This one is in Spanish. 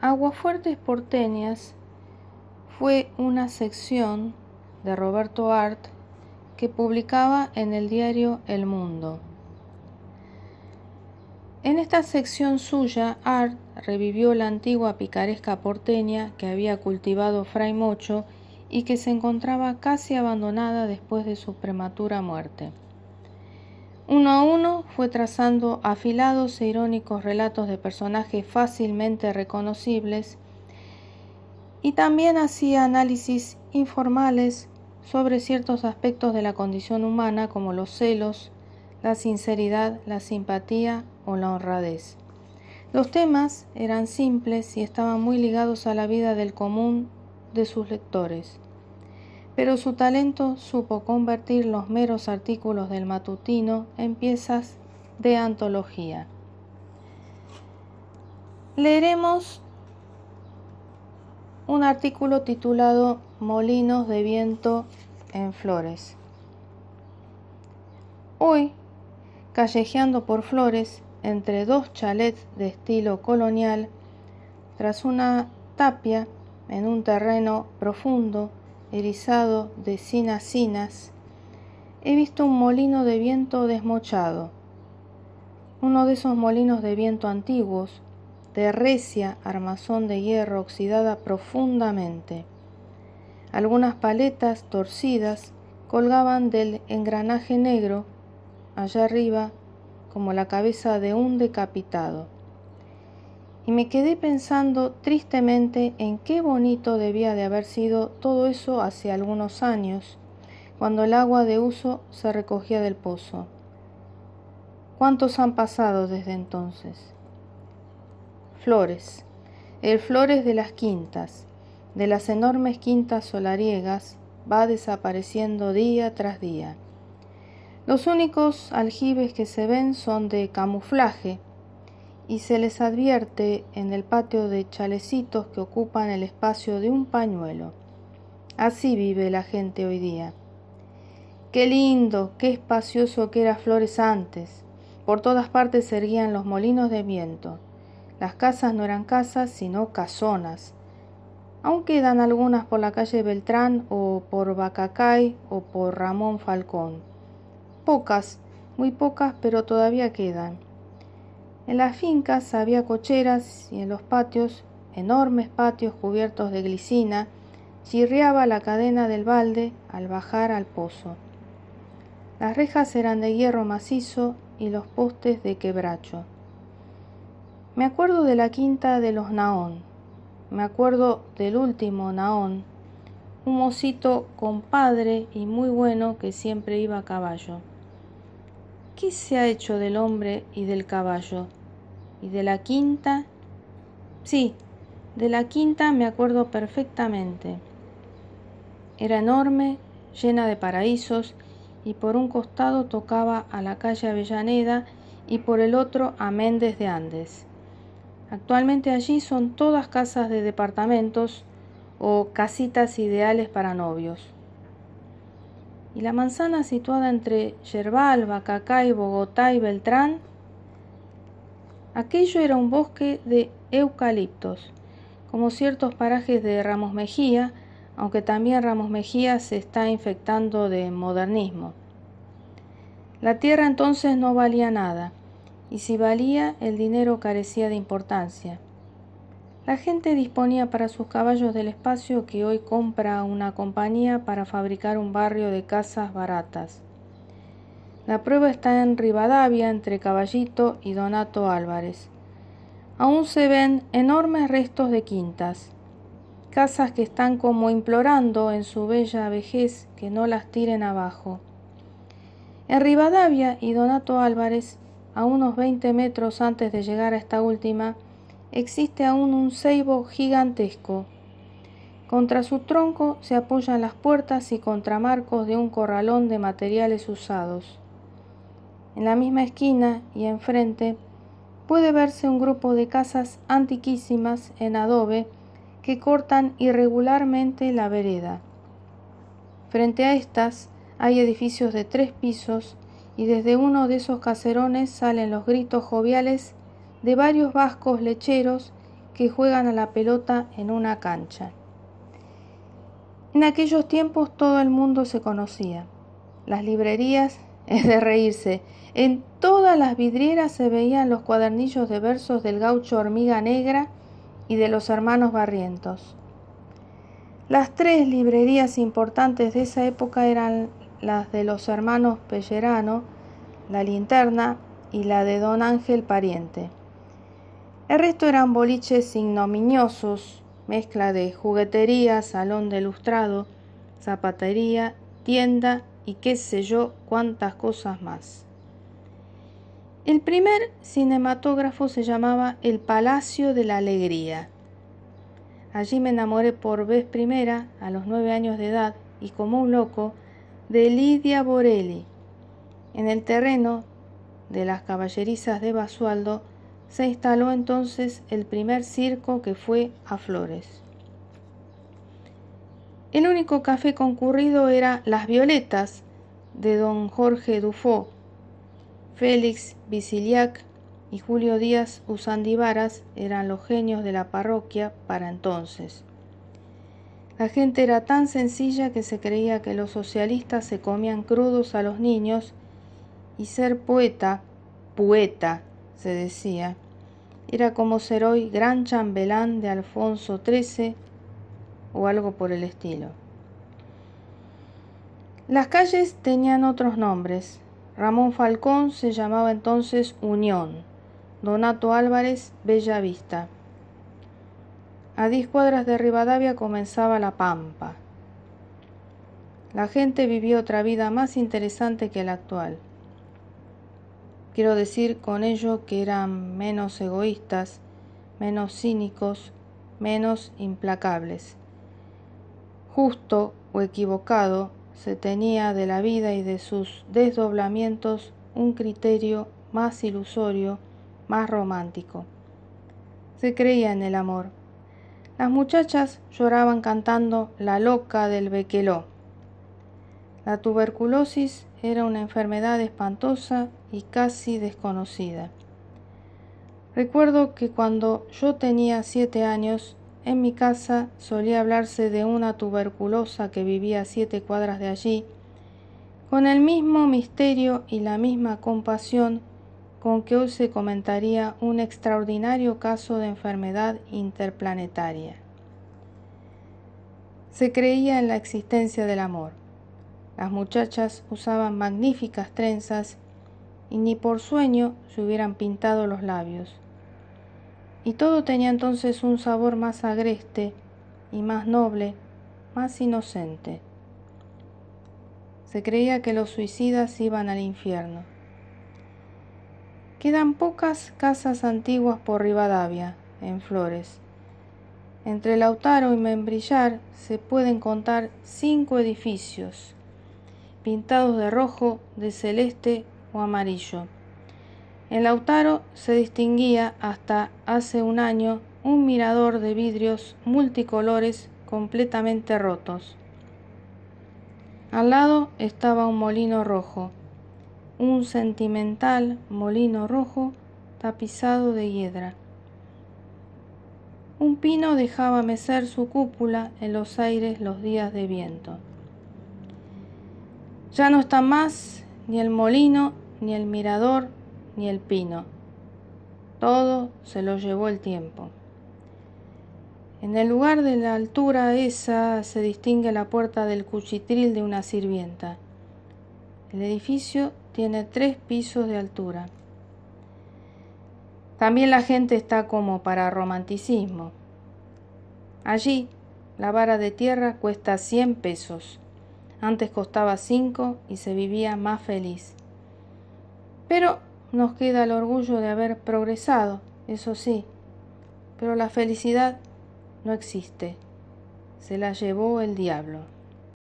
Aguafuertes porteñas fue una sección de Roberto Art que publicaba en el diario El Mundo. En esta sección suya, Art revivió la antigua picaresca porteña que había cultivado Fray Mocho y que se encontraba casi abandonada después de su prematura muerte. Uno a uno fue trazando afilados e irónicos relatos de personajes fácilmente reconocibles y también hacía análisis informales sobre ciertos aspectos de la condición humana como los celos, la sinceridad, la simpatía o la honradez. Los temas eran simples y estaban muy ligados a la vida del común de sus lectores, pero su talento supo convertir los meros artículos del matutino en piezas de antología. Leeremos un artículo titulado Molinos de viento en Flores. Hoy, callejeando por Flores, entre dos chalets de estilo colonial, tras una tapia en un terreno profundo, erizado de cinas, he visto un molino de viento desmochado, uno de esos molinos de viento antiguos, de recia armazón de hierro oxidada profundamente. Algunas paletas torcidas colgaban del engranaje negro, allá arriba, como la cabeza de un decapitado. Y me quedé pensando tristemente en qué bonito debía de haber sido todo eso hace algunos años, cuando el agua de uso se recogía del pozo. ¿Cuántos han pasado desde entonces? Flores, el Flores de las quintas, de las enormes quintas solariegas, va desapareciendo día tras día. Los únicos aljibes que se ven son de camuflaje y se les advierte en el patio de chalecitos que ocupan el espacio de un pañuelo. Así vive la gente hoy día. Qué lindo, qué espacioso que era Flores antes. Por todas partes se erguían los molinos de viento. Las casas no eran casas, sino casonas. Aún quedan algunas por la calle Beltrán o por Bacacay o por Ramón Falcón. Pocas, muy pocas, pero todavía quedan. En las fincas había cocheras y en los patios, enormes patios cubiertos de glicina, chirriaba la cadena del balde al bajar al pozo. Las rejas eran de hierro macizo y los postes de quebracho. Me acuerdo de la quinta de los Naón, me acuerdo del último Naón, un mocito compadre y muy bueno que siempre iba a caballo. ¿Qué se ha hecho del hombre y del caballo? ¿Y de la quinta? Sí, de la quinta me acuerdo perfectamente. Era enorme, llena de paraísos, y por un costado tocaba a la calle Avellaneda y por el otro a Méndez de Andes. Actualmente allí son todas casas de departamentos o casitas ideales para novios. Y la manzana situada entre Yerbal, Bacacay, Bogotá y Beltrán, aquello era un bosque de eucaliptos, como ciertos parajes de Ramos Mejía, aunque también Ramos Mejía se está infectando de modernismo. La tierra entonces no valía nada, y si valía, el dinero carecía de importancia. La gente disponía para sus caballos del espacio que hoy compra una compañía para fabricar un barrio de casas baratas. La prueba está en Rivadavia, entre Caballito y Donato Álvarez. Aún se ven enormes restos de quintas, casas que están como implorando en su bella vejez que no las tiren abajo. En Rivadavia y Donato Álvarez, a unos 20 metros antes de llegar a esta última, existe aún un ceibo gigantesco. Contra su tronco se apoyan las puertas y contramarcos de un corralón de materiales usados. En la misma esquina y enfrente puede verse un grupo de casas antiquísimas en adobe que cortan irregularmente la vereda. Frente a estas hay edificios de 3 pisos y desde uno de esos caserones salen los gritos joviales de varios vascos lecheros que juegan a la pelota en una cancha. En aquellos tiempos todo el mundo se conocía. Las librerías, es de reírse, en todas las vidrieras se veían los cuadernillos de versos del gaucho Hormiga Negra y de los hermanos Barrientos. Las tres librerías importantes de esa época eran las de los hermanos Pellerano, La Linterna y la de don Ángel Pariente. El resto eran boliches ignominiosos, mezcla de juguetería, salón de lustrado, zapatería, tienda y qué sé yo cuántas cosas más. El primer cinematógrafo se llamaba El Palacio de la Alegría. Allí me enamoré por vez primera, a los 9 años de edad, y como un loco, de Lidia Borelli. En el terreno de las caballerizas de Basualdo se instaló entonces el primer circo que fue a Flores. El único café concurrido era Las Violetas, de don Jorge Dufaux. Félix Viciliac y Julio Díaz Usandivaras eran los genios de la parroquia para entonces. La gente era tan sencilla que se creía que los socialistas se comían crudos a los niños y ser poeta, se decía, era como ser hoy gran chambelán de Alfonso XIII o algo por el estilo. Las calles tenían otros nombres. Ramón Falcón se llamaba entonces Unión, Donato Álvarez Bella Vista. A 10 cuadras de Rivadavia comenzaba La Pampa. La gente vivió otra vida más interesante que la actual. Quiero decir con ello que eran menos egoístas, menos cínicos, menos implacables. Justo o equivocado, se tenía de la vida y de sus desdoblamientos un criterio más ilusorio, más romántico. Se creía en el amor. Las muchachas lloraban cantando La loca del Bequeló. La tuberculosis era una enfermedad espantosa y casi desconocida. Recuerdo que cuando yo tenía 7 años, en mi casa solía hablarse de una tuberculosa que vivía a 7 cuadras de allí, con el mismo misterio y la misma compasión con que hoy se comentaría un extraordinario caso de enfermedad interplanetaria. Se creía en la existencia del amor. Las muchachas usaban magníficas trenzas y ni por sueño se hubieran pintado los labios. Y todo tenía entonces un sabor más agreste y más noble, más inocente. Se creía que los suicidas iban al infierno. Quedan pocas casas antiguas por Rivadavia, en Flores. Entre Lautaro y Membrillar se pueden contar 5 edificios, pintados de rojo, de celeste o amarillo. En Lautaro se distinguía hasta hace un año un mirador de vidrios multicolores completamente rotos. Al lado estaba un molino rojo, un sentimental molino rojo tapizado de hiedra. Un pino dejaba mecer su cúpula en los aires los días de viento. Ya no está más ni el molino, ni el mirador, ni el pino. Todo se lo llevó el tiempo. En el lugar de la altura esa se distingue la puerta del cuchitril de una sirvienta. El edificio tiene 3 pisos de altura. También la gente está como para romanticismo. Allí la vara de tierra cuesta 100 pesos. Antes costaba 5 y se vivía más feliz. Pero nos queda el orgullo de haber progresado, eso sí, pero la felicidad no existe. Se la llevó el diablo.